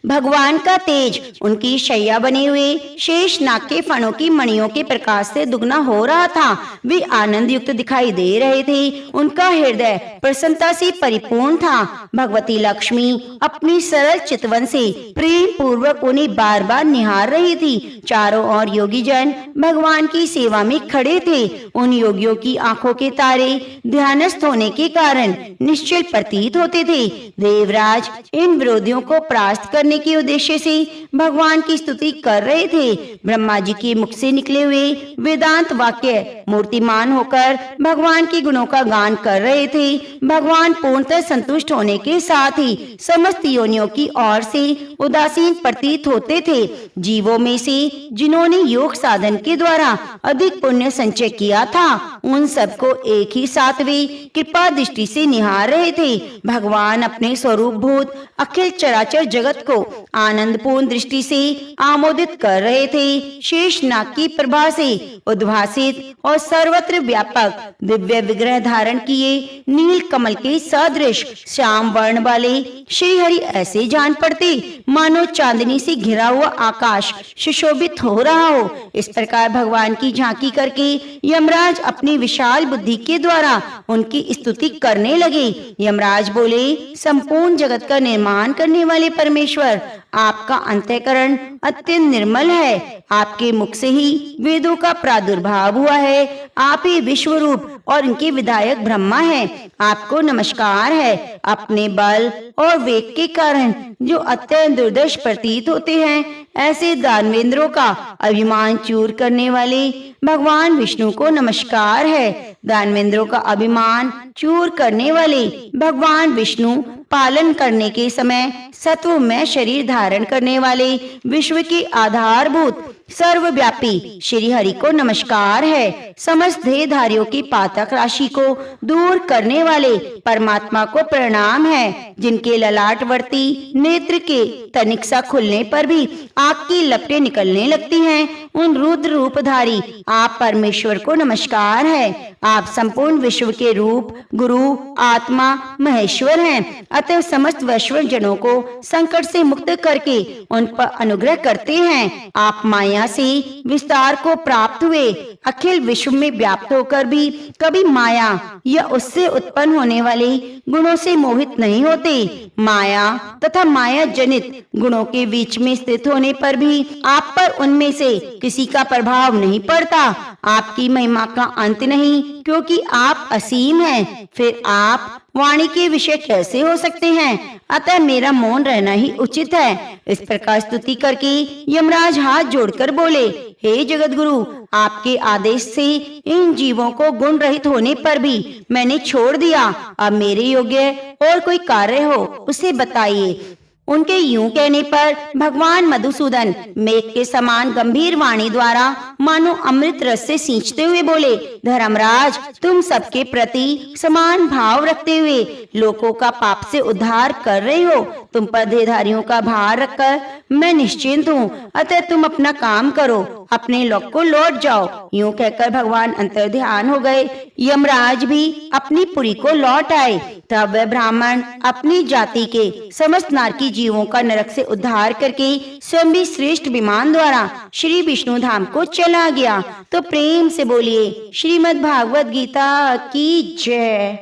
भगवान का तेज उनकी शैया बने हुए शेष नाग के फणों की मणियों के प्रकाश से दुगना हो रहा था। वे आनंद युक्त दिखाई दे रहे थे। उनका हृदय प्रसन्नता से परिपूर्ण था। भगवती लक्ष्मी अपनी सरल चितवन से प्रेम पूर्वक उन्हें बार बार निहार रही थी। चारों ओर योगी जन भगवान की सेवा में खड़े थे। उन योगियों की आंखों के तारे ध्यानस्थ होने के कारण निश्चल प्रतीत होते थे। देवराज इन विरोधियों को परास्त करने के उद्देश्य से भगवान की स्तुति कर रहे थे। ब्रह्मा जी के मुख से निकले हुए वेदांत वाक्य मूर्तिमान होकर भगवान के गुणों का गान कर रहे थे। भगवान पूर्णतः संतुष्ट होने के साथ ही समस्त योनियों की ओर से उदासीन प्रतीत होते थे। जीवों में से जिन्होंने योग साधन के द्वारा अधिक पुण्य संचय किया था उन सबको एक ही साथ वे कृपा दृष्टि से निहार रहे थे। भगवान अपने स्वरूप भूत अखिल चराचर जगत को आनंदपूर्ण दृष्टि से आमोदित कर रहे थे। शेष नाग की प्रभा से उद्भासित और सर्वत्र व्यापक दिव्य विग्रह धारण किए नील कमल के सदृश श्याम वर्ण वाले श्री हरि ऐसे जान पड़ते मानो चांदनी से घिरा हुआ आकाश सुशोभित हो रहा हो। इस प्रकार भगवान की झांकी करके यमराज अपनी विशाल बुद्धि के द्वारा उनकी स्तुति करने लगे। यमराज बोले, संपूर्ण जगत का निर्माण करने वाले परमेश्वर, आपका अंतःकरण अत्यंत निर्मल है। आपके मुख से ही वेदों का प्रादुर्भाव हुआ है। आप ही विश्व रूप और इनके विधायक ब्रह्मा हैं। आपको नमस्कार है। अपने बल और वेग के कारण जो अत्यंत दुर्दर्श प्रतीत होते हैं। ऐसे दानवेंद्रों का अभिमान चूर करने वाले भगवान विष्णु को नमस्कार है। दानवेंद्रों का अभिमान चूर करने वाले भगवान विष्णु पालन करने के समय सत्वमय शरीर धारण करने वाले विश्व के आधारभूत सर्वव्यापी श्री हरि को नमस्कार है। समस्त देहधारियों की पातक राशि को दूर करने वाले परमात्मा को प्रणाम है। जिनके ललाटवर्ती नेत्र के तनिक सा खुलने पर भी आग की लपटें निकलने लगती हैं, उन रुद्र रूपधारी आप परमेश्वर को नमस्कार है। आप संपूर्ण विश्व के रूप, गुरु, आत्मा, महेश्वर हैं। अतः समस्त वैश्विक जनों को संकट से मुक्त करके उन पर अनुग्रह करते हैं। आप माया से विस्तार को प्राप्त हुए अखिल विश्व में व्याप्त होकर भी कभी माया या उससे उत्पन्न होने वाले गुणों से मोहित नहीं होते। माया तथा माया जनित गुणों के बीच में स्थित होने पर भी आप पर उनमें से किसी का प्रभाव नहीं पड़ता। आपकी महिमा का अंत नहीं, क्योंकि आप असीम हैं। फिर आप वाणी के विषय कैसे हो सकते हैं? अतः मेरा मौन रहना ही उचित है। इस प्रकार स्तुति करके यमराज हाथ जोड़कर बोले, हे जगत गुरु, आपके आदेश से इन जीवों को गुण रहित होने पर भी मैंने छोड़ दिया। अब मेरे योग्य और कोई कार्य हो उसे बताइए। उनके यूं कहने पर भगवान मधुसूदन मेघ के समान गंभीर वाणी द्वारा मानो अमृत रस से सींचते हुए बोले, धर्मराज, तुम सबके प्रति समान भाव रखते हुए लोगों का पाप से उद्धार कर रहे हो। तुम पर देहधारियों का भार रखकर मैं निश्चिंत हूँ। अतः तुम अपना काम करो, अपने लोक को लौट जाओ। यूं कहकर भगवान अंतर्ध्यान हो गए। यमराज भी अपनी पुरी को लौट आए। तब वह ब्राह्मण अपनी जाति के समस्त नारकी जीवों का नरक से उद्धार करके स्वयं भी श्रेष्ठ विमान द्वारा श्री विष्णु धाम को चला गया। तो प्रेम से बोलिए, श्रीमद् भागवत गीता की जय।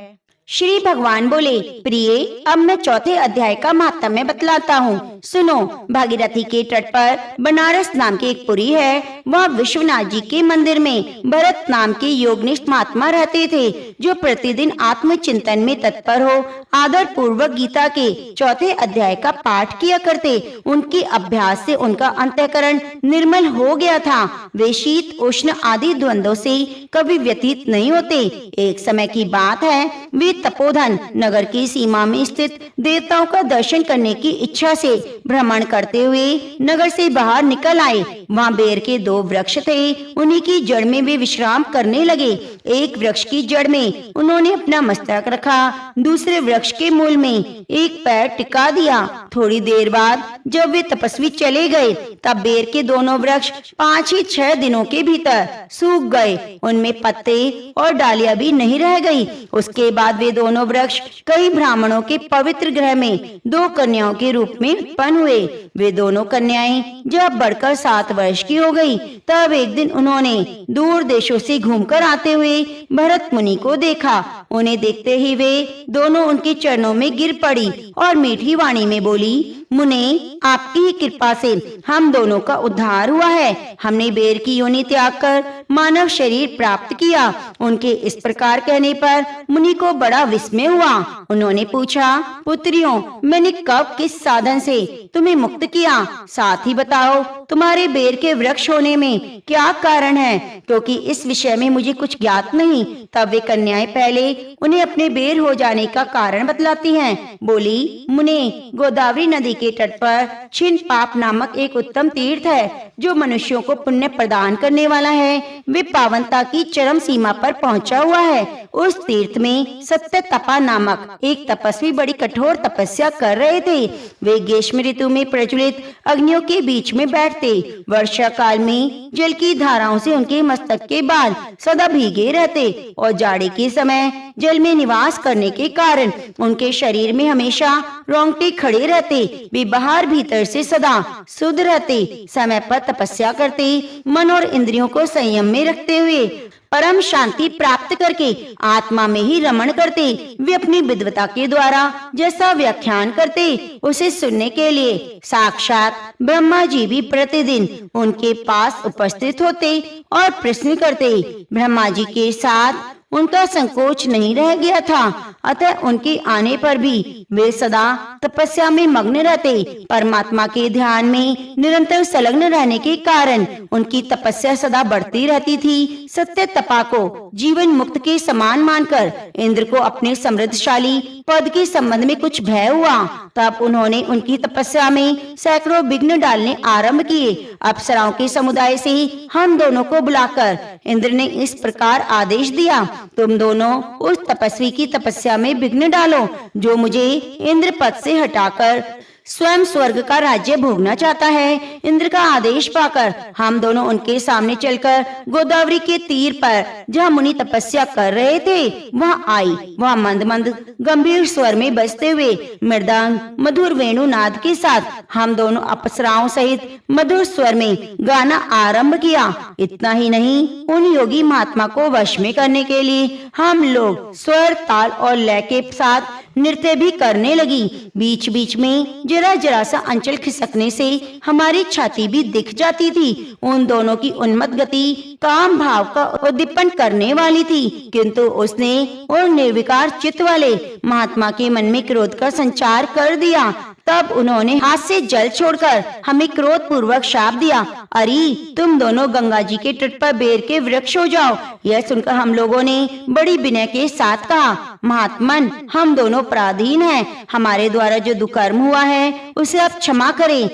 श्री भगवान बोले, प्रिय, अब मैं चौथे अध्याय का महात्म्य बतलाता हूँ। सुनो। भागीरथी के तट पर बनारस नाम की एक पुरी है। वहाँ विश्वनाथ जी के मंदिर में भरत नाम के योगनिष्ठ महात्मा रहते थे, जो प्रतिदिन आत्मचिंतन में तत्पर हो आदर पूर्वक गीता के चौथे अध्याय का पाठ किया करते। उनके अभ्यास से उनका अंतःकरण निर्मल हो गया था। वे शीत उष्ण आदि द्वंद्वों से कभी व्यतीत नहीं होते। एक समय की बात है, वे तपोधन नगर की सीमा में स्थित देवताओं का दर्शन करने की इच्छा से भ्रमण करते हुए नगर से बाहर निकल आए। वहाँ बेर के 2 वृक्ष थे, उन्हीं की जड़ में वे विश्राम करने लगे। एक वृक्ष की जड़ में उन्होंने अपना मस्तक रखा, दूसरे वृक्ष के मूल में एक पैर टिका दिया। थोड़ी देर बाद जब वे तपस्वी चले गए, तब बेर के दोनों वृक्ष 5 ही 6 दिनों के भीतर सूख गए। उनमें पत्ते और डालियां भी नहीं रह गई। उसके बाद वे दोनों वृक्ष कई ब्राह्मणों के पवित्र गृह में 2 कन्याओं के रूप में उत्पन्न हुए। वे दोनों कन्याएं जब बढ़कर 7 वर्ष की हो गई, तब एक दिन उन्होंने दूर देशों से घूमकर आते हुए भरत मुनि को देखा। उन्हें देखते ही वे दोनों उनके चरणों में गिर पड़ी और मीठी वाणी में बोली, मुने, आपकी ही कृपा से हम दोनों का उद्धार हुआ है। हमने बेर की योनि त्याग कर मानव शरीर प्राप्त किया। उनके इस प्रकार कहने पर मुनि को बड़ा विस्मय हुआ। उन्होंने पूछा, पुत्रियों, मैंने कब किस साधन से तुम्हें मुक्त किया? साथ ही बताओ, तुम्हारे बेर के वृक्ष होने में क्या कारण है, क्योंकि इस विषय में मुझे कुछ ज्ञात नहीं। तब वे कन्याएं पहले उन्हें अपने बेर हो जाने का कारण बतलाती हैं। बोली, मुने, गोदावरी नदी के तट पर छिन्न पाप नामक एक उत्तम तीर्थ है, जो मनुष्यों को पुण्य प्रदान करने वाला है। वे पावनता की चरम सीमा पर पहुंचा हुआ है। उस तीर्थ में सत्य तपा नामक एक तपस्वी बड़ी कठोर तपस्या कर रहे थे। वे ग्रीष्म ऋतु में प्रज्वलित अग्नियों के बीच में बैठते। वर्षा काल में जल की धाराओं से उनके मस्तक के बाल सदा भीगे रहते और जाड़े के समय जल में निवास करने के कारण उनके शरीर में हमेशा रोंगटे खड़े रहते। वे बाहर भीतर से सदा शुद्ध रहते। समय पर तपस्या करते, मन और इंद्रियों को संयम में रखते हुए परम शांति प्राप्त करके आत्मा में ही रमण करते। वे अपनी विद्वता के द्वारा जैसा व्याख्यान करते उसे सुनने के लिए साक्षात ब्रह्मा जी भी प्रतिदिन उनके पास उपस्थित होते और प्रश्न करते। ब्रह्मा जी के साथ उनका संकोच नहीं रह गया था, अतः उनके आने पर भी वे सदा तपस्या में मग्न रहते। परमात्मा के ध्यान में निरंतर संलग्न रहने के कारण उनकी तपस्या सदा बढ़ती रहती थी। सत्य तपा को जीवन मुक्त के समान मानकर इंद्र को अपने समृद्धशाली पद के संबंध में कुछ भय हुआ। तब उन्होंने उनकी तपस्या में सैकड़ों विघ्न डालने आरंभ किए। अप्सराओं के समुदाय से हम दोनों को बुलाकर इंद्र ने इस प्रकार आदेश दिया, तुम दोनों उस तपस्वी की तपस्या में विघ्न डालो जो मुझे इंद्र पद से हटाकर स्वयं स्वर्ग का राज्य भोगना चाहता है। इंद्र का आदेश पाकर हम दोनों उनके सामने चलकर गोदावरी के तीर पर जहाँ मुनि तपस्या कर रहे थे वहाँ आई। वहाँ मंद मंद गंभीर स्वर में बजते हुए मृदंग मधुर वेणुनाद के साथ हम दोनों अप्सराओं सहित मधुर स्वर में गाना आरंभ किया। इतना ही नहीं, उन योगी महात्मा को वश में करने के लिए हम लोग स्वर ताल और लय के साथ नृत्य भी करने लगी। बीच बीच में जरा जरा सा अंचल खिसकने से हमारी छाती भी दिख जाती थी। उन दोनों की उन्मत्त गति काम भाव का उद्दीपन करने वाली थी, किंतु उसने और निर्विकार चित्त वाले महात्मा के मन में क्रोध का संचार कर दिया। तब उन्होंने हाथ से जल छोड़कर हमें क्रोध पूर्वक शाप दिया, अरे तुम दोनों गंगा जी के तट पर बेर के वृक्ष हो जाओ। यह सुनकर हम लोगों ने बड़ी विनय के साथ कहा, महात्मन हम दोनों पराधीन हैं, हमारे द्वारा जो दुष्कर्म हुआ है उसे आप क्षमा करें।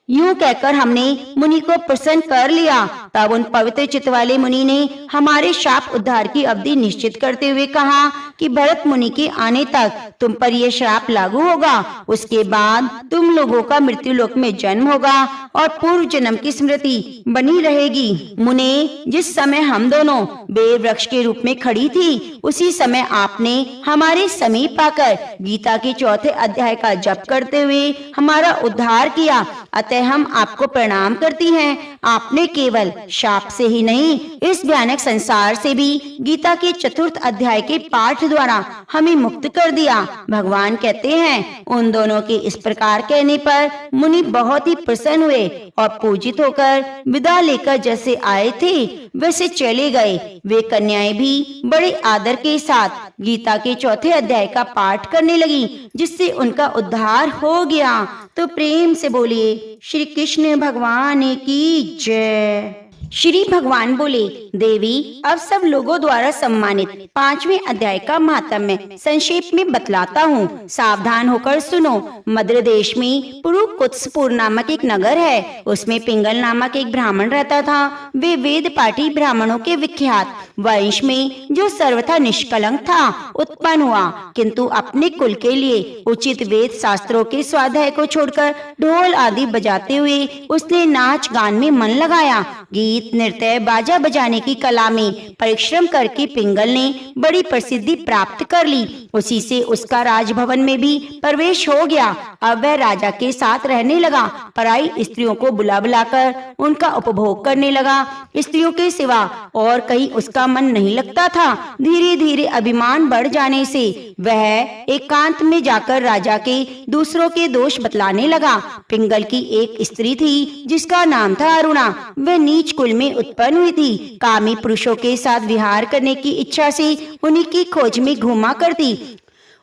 यूं कहकर हमने मुनि को प्रसन्न कर लिया। तब उन पवित्र चित्त वाले मुनि ने हमारे शाप उद्धार की अवधि निश्चित करते हुए कहा कि भरत मुनि के आने तक तुम पर यह श्राप लागू होगा। उसके बाद तुम लोगों का मृत्यु लोक में जन्म होगा और पूर्व जन्म की स्मृति बनी रहेगी। मुने, जिस समय हम दोनों बेर वृक्ष के रूप में खड़ी थी उसी समय आपने हमारे समीप आकर गीता के चौथे अध्याय का जप करते हुए हमारा उद्धार किया, अतः हम आपको प्रणाम करती हैं। आपने केवल शाप से ही नहीं, इस भयानक संसार से भी गीता के चतुर्थ अध्याय के पाठ द्वारा हमें मुक्त कर दिया। भगवान कहते हैं, उन दोनों के इस प्रकार कहने पर मुनि बहुत ही प्रसन्न हुए और पूजित होकर विदा लेकर जैसे आए थे वैसे चले गए। वे कन्याएं भी बड़े आदर के साथ गीता के चौथे अध्याय का पाठ करने लगी, जिससे उनका उद्धार हो गया। तो प्रेम से बोलिए श्री कृष्ण भगवान की जय। श्री भगवान बोले, देवी अब सब लोगों द्वारा सम्मानित 5वें अध्याय का महात्म्य संक्षेप में बतलाता हूँ, सावधान होकर सुनो। मद्र देश में पुरुकुत्सपुर नामक एक नगर है, उसमें पिंगल नामक एक ब्राह्मण रहता था। वे वेद पाठी ब्राह्मणों के विख्यात वंश में जो सर्वथा निष्कलंक था उत्पन्न हुआ, किंतु अपने कुल के लिए उचित वेद शास्त्रों के स्वाध्याय को छोड़कर ढोल आदि बजाते हुए उसने नाच गान में मन लगाया। गीत नृत्य बाजा बजाने की कला में परिश्रम करके पिंगल ने बड़ी प्रसिद्धि प्राप्त कर ली। उसी से उसका राजभवन में भी प्रवेश हो गया। अब वह राजा के साथ रहने लगा, पराई स्त्रियों को बुला बुलाकर उनका उपभोग करने लगा। स्त्रियों के सिवा और कहीं उसका मन नहीं लगता था। धीरे धीरे अभिमान बढ़ जाने से वह एकांत में जाकर राजा के दूसरों के दोष बतलाने लगा। पिंगल की एक स्त्री थी जिसका नाम था अरुणा। वह नीच कुल में उत्पन्न हुई थी। कामी पुरुषों के साथ विहार करने की इच्छा से उन्हीं की खोज में घूमा करती।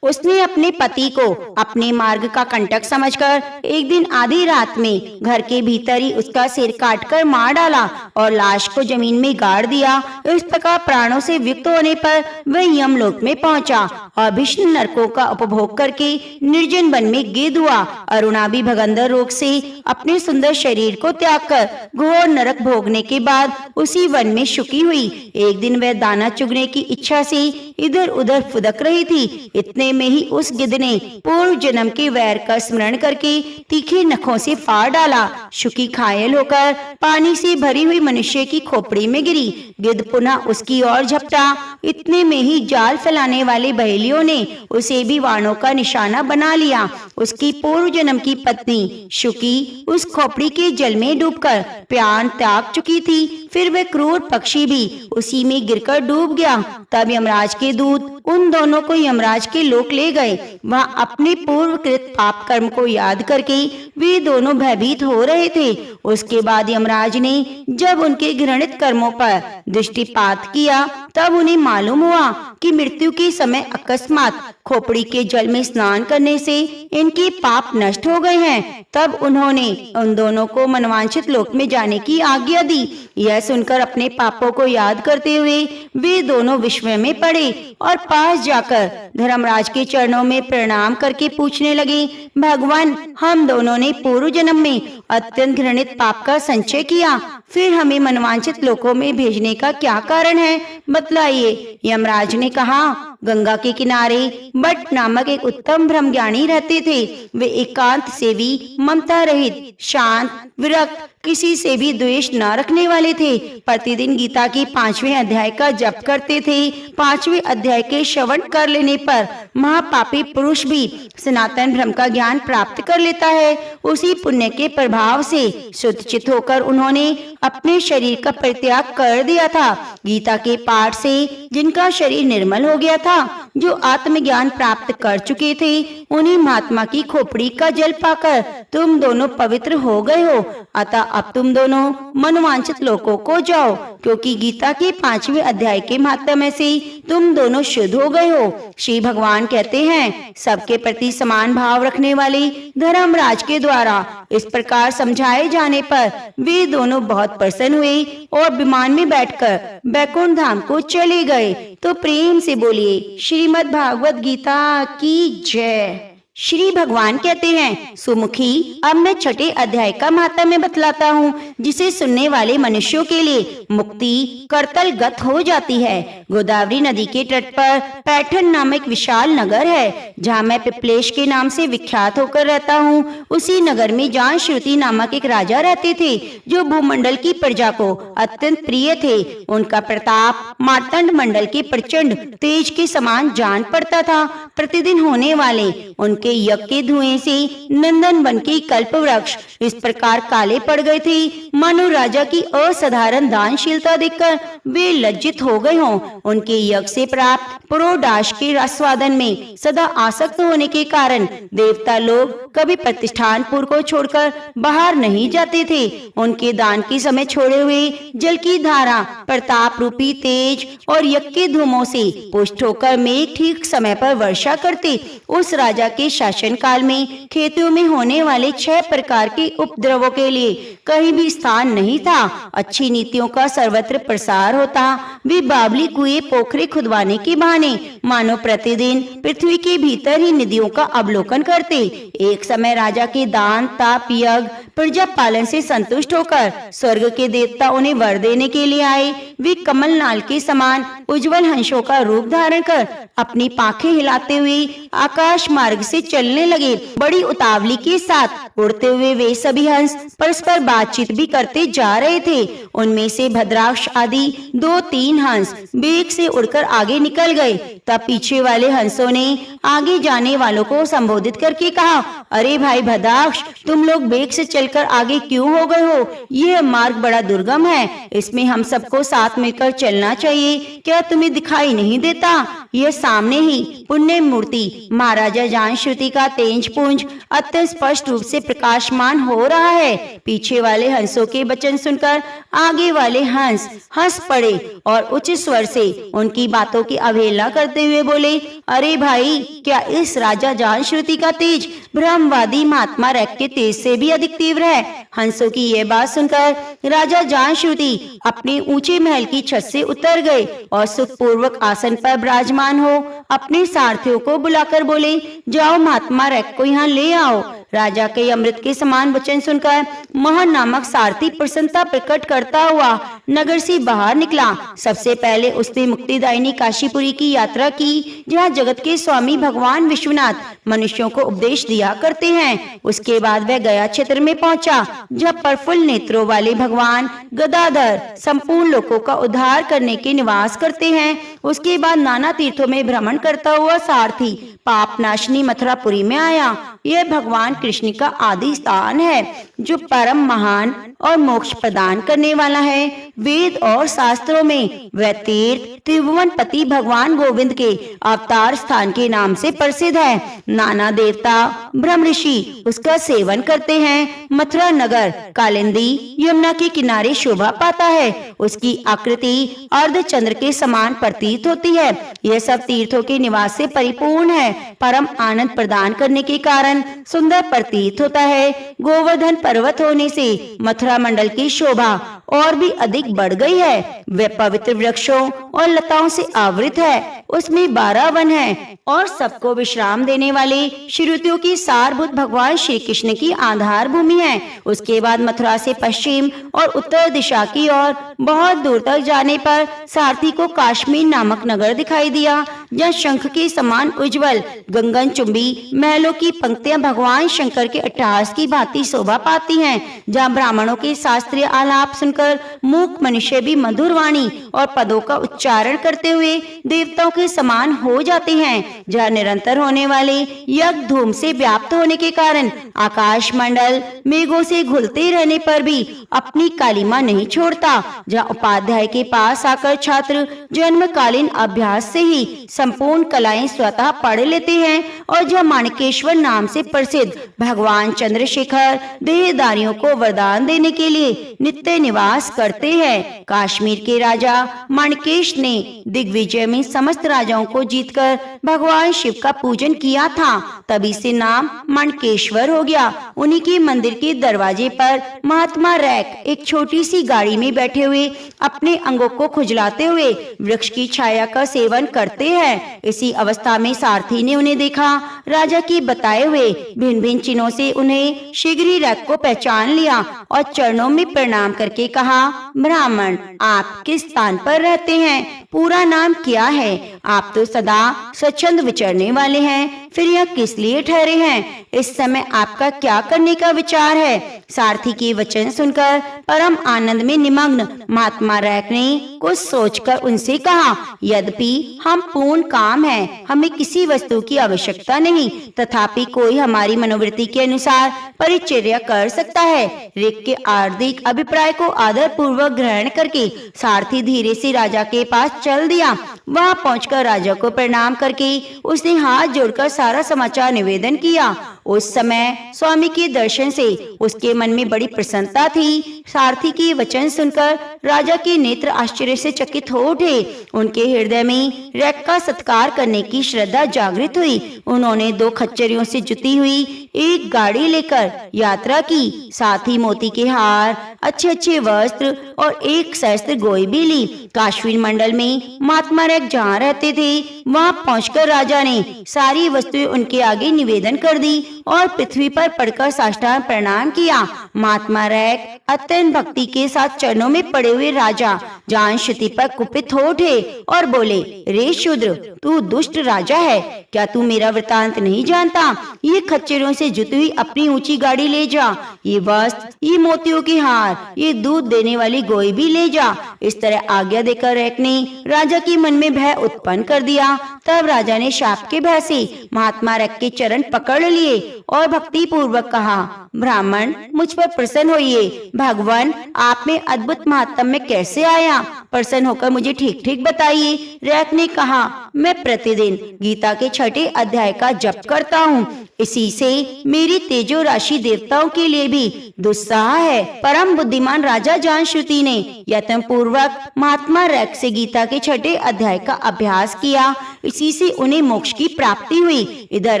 उसने अपने पति को अपने मार्ग का कंटक समझकर एक दिन आधी रात में घर के भीतर ही उसका सिर काटकर मार डाला और लाश को जमीन में गाड़ दिया। इस प्रकार प्राणों से विक्त होने पर वह यमलोक में पहुंचा और भीषण नरकों का उपभोग करके निर्जन वन में गिद्ध हुआ। अरुणा भी भगंदर रोग से अपने सुंदर शरीर को त्याग कर घोर नरक भोगने के बाद उसी वन में शुकी हुई। एक दिन वह दाना चुगने की इच्छा से इधर उधर फुदक रही थी। इतने में ही उस गिद्ध ने पूर्व जन्म के वैर का स्मरण करके तीखे नखों से फाड़ डाला। शुकी घायल होकर पानी से भरी हुई मनुष्य की खोपड़ी में गिरी। गिद्ध पुनः उसकी ओर झपटा। इतने में ही जाल फैलाने वाले बहेलियों ने उसे भी वाणों का निशाना बना लिया। उसकी पूर्व जन्म की पत्नी शुकी उस खोपड़ी के जल में डूबकर प्राण त्याग चुकी थी। फिर वह क्रूर पक्षी भी उसी में गिरकर डूब गया। तब यमराज के दूत उन दोनों को यमराज के लोक ले गए। वहाँ अपने पूर्वकृत पाप कर्म को याद करके वे दोनों भयभीत हो रहे थे। उसके बाद यमराज ने जब उनके घृणित कर्मों पर दृष्टिपात किया तब उन्हें मालूम हुआ कि मृत्यु के समय अकस्मात खोपड़ी के जल में स्नान करने से इनके पाप नष्ट हो गए हैं। तब उन्होंने उन दोनों को मनवांछित लोक में जाने की आज्ञा दी। यह सुनकर अपने पापों को याद करते हुए वे दोनों विस्मय में पड़े और पास जाकर धर्मराज के चरणों में प्रणाम करके पूछने लगे, भगवान, हम दोनों ने पूर्व जन्म में अत्यंत घृणित पाप का संचय किया, फिर हमें मनवांछित लोकों में भेजने का क्या कारण है, बतलाइए। यमराज ने कहा, गंगा के किनारे बट नामक एक उत्तम ब्रह्मज्ञानी रहते थे। वे एकांत सेवी, ममता रहित, शांत, विरक्त, किसी से भी द्वेष न रखने वाले थे। प्रतिदिन गीता के 5वें अध्याय का जप करते थे। 5वें अध्याय के श्रवण कर लेने पर महापापी पुरुष भी सनातन ब्रह्म का ज्ञान प्राप्त कर लेता है। उसी पुण्य के प्रभाव से शुद्धचित होकर उन्होंने अपने शरीर का परित्याग कर दिया था। गीता के पाठ से जिनका शरीर निर्मल हो गया था, जो आत्मज्ञान प्राप्त कर चुके थे, उन्हीं महात्मा की खोपड़ी का जल पाकर तुम दोनों पवित्र हो गए हो। अतः अब तुम दोनों मनोवांछित लोकों को जाओ, क्योंकि गीता के 5वें अध्याय के माध्यम से तुम दोनों शुद्ध हो गए हो। श्री भगवान कहते हैं, सबके प्रति समान भाव रखने वाले धर्मराज के द्वारा इस प्रकार समझाए जाने पर वे दोनों बहुत प्रसन्न हुए और विमान में बैठकर बैकुंठ धाम को चले गए। तो प्रेम से बोलिए, श्रीमद् भागवत गीता की जय। श्री भगवान कहते हैं, सुमुखी, अब मैं 6ठे अध्याय का महात्म्य बतलाता हूँ, जिसे सुनने वाले मनुष्यों के लिए मुक्ति करतलगत हो जाती है। गोदावरी नदी के तट पर पैठन नामक विशाल नगर है, जहाँ मैं पिपलेश के नाम से विख्यात होकर रहता हूँ। उसी नगर में जान श्रुति नामक एक राजा रहते थे, जो भूमंडल की प्रजा को अत्यंत प्रिय थे। उनका प्रताप मार्तंड मंडल के प्रचंड तेज के समान जान पड़ता था। प्रतिदिन होने वाले उनके यज्ञ के धुएं से नंदन वन के कल्प वृक्ष इस प्रकार काले पड़ गए थे, मानो राजा की असाधारण दानशीलता देखकर वे लज्जित हो गए हों। उनके यज्ञ से प्राप्त पुरोडाश के रसवादन में सदा आसक्त होने के कारण देवता लोग कभी प्रतिष्ठानपुर को छोड़कर बाहर नहीं जाते थे। उनके दान के समय छोड़े हुए जल की धारा प्रताप रूपी तेज और यज्ञ के धूमों से पुष्ट होकर मेघ ठीक समय पर वर्षा करते। उस राजा के शासन काल में खेतों में होने वाले 6 प्रकार के उपद्रवों के लिए कहीं भी स्थान नहीं था। अच्छी नीतियों का सर्वत्र प्रसार होता। वे बावली कुएं पोखरे खुदवाने के बहाने मानो प्रतिदिन पृथ्वी के भीतर ही निधियों का अवलोकन करते। एक समय राजा के दान ताप यज्ञ प्रजा पालन से संतुष्ट होकर स्वर्ग के देवता उन्हें वर देने के लिए आए। वे कमल नाल के समान उज्जवल हंसों का रूप धारण कर अपनी पाखें हिलाते हुए आकाश मार्ग से चलने लगे। बड़ी उतावली के साथ उड़ते हुए वे सभी हंस परस्पर बातचीत भी करते जा रहे थे। उनमें से भद्राक्ष आदि 2-3 हंस बेग से उड़कर आगे निकल गए। तब पीछे वाले हंसों ने आगे जाने वालों को संबोधित करके कहा, अरे भाई भद्राक्ष, तुम लोग बेग से चलकर आगे क्यों हो गए हो? यह मार्ग बड़ा दुर्गम है, इसमें हम सबको साथ मिलकर चलना चाहिए। क्या तुम्हें दिखाई नहीं देता? यह सामने ही पुण्य मूर्ति महाराजा जान श्रुति का तेज पुंज अत्यंत स्पष्ट रूप से प्रकाशमान हो रहा है। पीछे वाले हंसों के वचन सुनकर आगे वाले हंस हंस पड़े और उच्च स्वर से उनकी बातों की अवहेलना करते हुए बोले, अरे भाई, क्या इस राजा जान श्रुति का तेज ब्रह्मवादी महात्मा रैक के तेज से भी अधिक तीव्र है? हंसों की यह बात सुनकर राजा जान श्रुति अपने ऊंचे महल की छत से उतर गए और सुखपूर्वक आसन पर विराजमान हो अपने सारथियों को बुलाकर बोले, जाओ महात्मा रैक को यहाँ ले आओ। राजा के अमृत के समान वचन सुनकर मोहन नामक सारथी प्रसन्नता प्रकट करता हुआ नगर से बाहर निकला। सबसे पहले उसने मुक्तिदायिनी काशीपुरी की यात्रा की, जहाँ जगत के स्वामी भगवान विश्वनाथ मनुष्यों को उपदेश दिया करते हैं। उसके बाद वह गया क्षेत्र में पहुंचा, जहाँ प्रफुल्ल नेत्रों वाले भगवान गदाधर संपूर्ण लोगों का उद्धार करने के निवास करते हैं। उसके बाद नाना तीर्थों में भ्रमण करता हुआ सारथी पाप नाशनी मथुरापुरी में आया। यह भगवान कृष्ण का आदि स्थान है जो परम महान और मोक्ष प्रदान करने वाला है। वेद और शास्त्रों में वह तीर्थ त्रिभुवन पति भगवान गोविंद के अवतार स्थान के नाम से प्रसिद्ध है। नाना देवता ब्रह्म ऋषि उसका सेवन करते हैं। मथुरा नगर कालिंदी यमुना के किनारे शोभा पाता है। उसकी आकृति अर्धचंद्र के समान प्रतीत होती है। यह सब तीर्थों के निवास से परिपूर्ण है। परम आनंद प्रदान करने के कारण सुंदर प्रतीत होता है। गोवर्धन पर्वत होने से मथुरा मंडल की शोभा और भी अधिक बढ़ गई है। वह पवित्र वृक्षों और लताओं से आवृत है। उसमें 12 वन है और सबको विश्राम देने वाले श्रुतियों की सारभूत भगवान श्री कृष्ण की आधार भूमि है। उसके बाद मथुरा से पश्चिम और उत्तर दिशा की ओर बहुत दूर तक जाने पर सारथी को काश्मीर नामक नगर दिखाई दिया, जहाँ शंख के समान उज्जवल गगन चुंबी महलों की पंक्तियां भगवान शंकर के अट्टहास की भांति शोभा पाती हैं, जहाँ ब्राह्मणों के शास्त्रीय आलाप सुनकर मूक मनुष्य भी मधुर वाणी और पदों का उच्चारण करते हुए देवताओं के समान हो जाते हैं, जहाँ निरंतर होने वाले यज्ञ धूम से व्याप्त होने के कारण आकाश मंडल मेघों से घुलते रहने पर भी अपनी कालिमा नहीं छोड़ता, जहाँ उपाध्याय के पास आकर छात्र जन्मकालीन अभ्यास से ही संपूर्ण कलाएं स्वतः पढ़ लेते हैं, और जहाँ माणिकेश्वर नाम से प्रसिद्ध भगवान चंद्रशेखर देहधारियों को वरदान देने के लिए नित्य निवास करते हैं। काश्मीर के राजा माणिकेश ने दिग्विजय में समस्त राजाओं को जीतकर भगवान शिव का पूजन किया था, तभी से नाम माणिकेश्वर हो गया। उन्हीं के मंदिर के दरवाजे पर महात्मा रैक एक छोटी सी गाड़ी में बैठे हुए अपने अंगों को खुजलाते हुए वृक्ष की छाया का सेवन करते हैं। इसी अवस्था में सारथी ने उन्हें देखा। राजा के बताए हुए भिन्न भिन्न चिन्हों से उन्हें शीघ्र ही रैक को पहचान लिया और चरणों में प्रणाम करके कहा, ब्राह्मण, आप किस स्थान पर रहते हैं? पूरा नाम क्या है? आप तो सदा स्वच्छंद विचरने वाले हैं, फिर यह किस लिए ठहरे हैं? इस समय आपका क्या करने का विचार है? सारथी के वचन सुनकर परम आनंद में निमग्न महात्मा रैक ने कुछ सोचकर उनसे कहा, यद्यपि हम पूर्ण काम है, हमें किसी वस्तु की आवश्यकता नहीं, तथापि कोई हमारी मनोवृत्ति के अनुसार परिचर्या कर सकता है। ऋक के हार्दिक अभिप्राय को आदर पूर्वक ग्रहण करके सारथी धीरे से राजा के पास चल दिया। वहां पहुंचकर राजा को प्रणाम करके उसने हाथ जोड़कर सारा समाचार निवेदन किया। उस समय स्वामी के दर्शन से उसके मन में बड़ी प्रसन्नता थी। सारथी के वचन सुनकर राजा के नेत्र आश्चर्य से चकित हो उठे। उनके हृदय में रैक का सत्कार करने की श्रद्धा जागृत हुई। उन्होंने 2 खच्चरियों से जुती हुई एक गाड़ी लेकर यात्रा की, साथ ही मोती के हार, अच्छे अच्छे वस्त्र और एक सहस्त्र गोई भी ली। काश्मीर मंडल में महात्मा रैक जहाँ रहते थे वहां पहुंचकर राजा ने सारी वस्तुएं उनके आगे निवेदन कर दी और पृथ्वी पर पड़कर साष्टांग प्रणाम किया। महात्मा रैक अत्यंत भक्ति के साथ चरणों में पड़े हुए राजा जान श्रुति पर कुपित हो उठे और बोले, रे शूद्र, तू दुष्ट राजा है, क्या तू मेरा वृतांत नहीं जानता? ये खच्चरों से जुती हुई अपनी ऊंची गाड़ी ले जा, ये वस्त्र, ये मोतियों के हार, ये दूध देने वाली गोई भी ले जा। इस तरह आज्ञा देकर रैक ने राजा के मन में भय उत्पन्न कर दिया। तब राजा ने शाप के भय से महात्मा रैक के चरण पकड़ लिए और भक्ति पूर्वक कहा, ब्राह्मण, मुझ पर प्रसन्न होइए। भगवान आप में अद्भुत महात्म्य कैसे आया? प्रसन्न होकर मुझे ठीक ठीक बताइए। रैक ने कहा, मैं प्रतिदिन गीता के 6ठे अध्याय का जप करता हूँ, इसी से मेरी तेजो राशि देवताओं के लिए भी दुस्साह है। परम बुद्धिमान राजा जानश्रुति ने यत्न पूर्वक महात्मा रैक से गीता के 6ठे अध्याय का अभ्यास किया, इसी से उन्हें मोक्ष की प्राप्ति हुई। इधर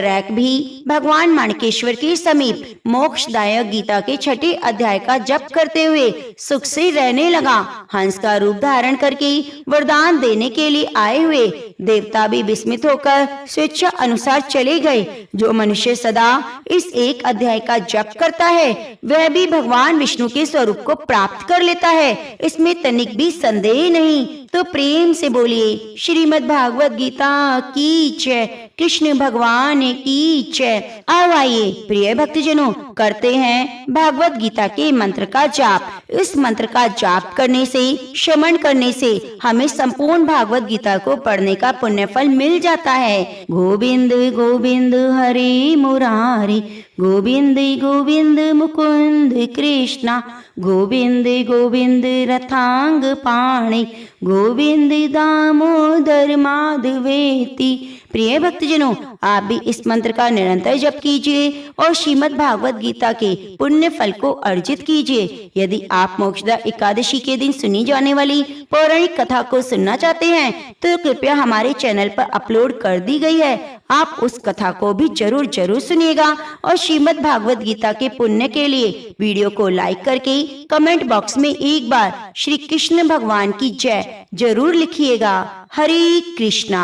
रैक भी भगवान माणिकेश्वर के समीप मोक्षदायक गीता के 6ठे अध्याय का जप करते हुए सुख से रहने लगा। हंस का रूप धारण करके वरदान देने के लिए आए हुए देवता भी विस्मित होकर स्वेच्छा अनुसार चले गए। जो मनुष्य सदा इस एक अध्याय का जप करता है वह भी भगवान विष्णु के स्वरूप को प्राप्त कर लेता है, इसमें तनिक भी संदेह नहीं। तो प्रेम से बोलिए श्रीमद् भागवत गीता की जय, कृष्ण भगवान की जय। अब आइए प्रिय भक्तजनों, करते हैं भागवत गीता के मंत्र का जाप। इस मंत्र का जाप करने से, श्रवण करने से हमें संपूर्ण भागवत गीता को पढ़ने का पुण्य फल मिल जाता है। गोविंद गोविंद हरे मुरारी, गोविंद गोविंद मुकुंद कृष्णा, गोविंद गोविंद रथांग पाणी, गोविंद दामोदर माधवेति। प्रिय भक्तजनों, आप भी इस मंत्र का निरंतर जप कीजिए और श्रीमद् भागवत गीता के पुण्य फल को अर्जित कीजिए। यदि आप मोक्षदा एकादशी के दिन सुनी जाने वाली पौराणिक कथा को सुनना चाहते हैं तो कृपया हमारे चैनल पर अपलोड कर दी गई है, आप उस कथा को भी जरूर सुनिएगा। और श्रीमद् भागवत गीता के पुण्य के लिए वीडियो को लाइक करके कमेंट बॉक्स में एक बार श्री कृष्ण भगवान की जय जरूर लिखिएगा। हरे कृष्णा।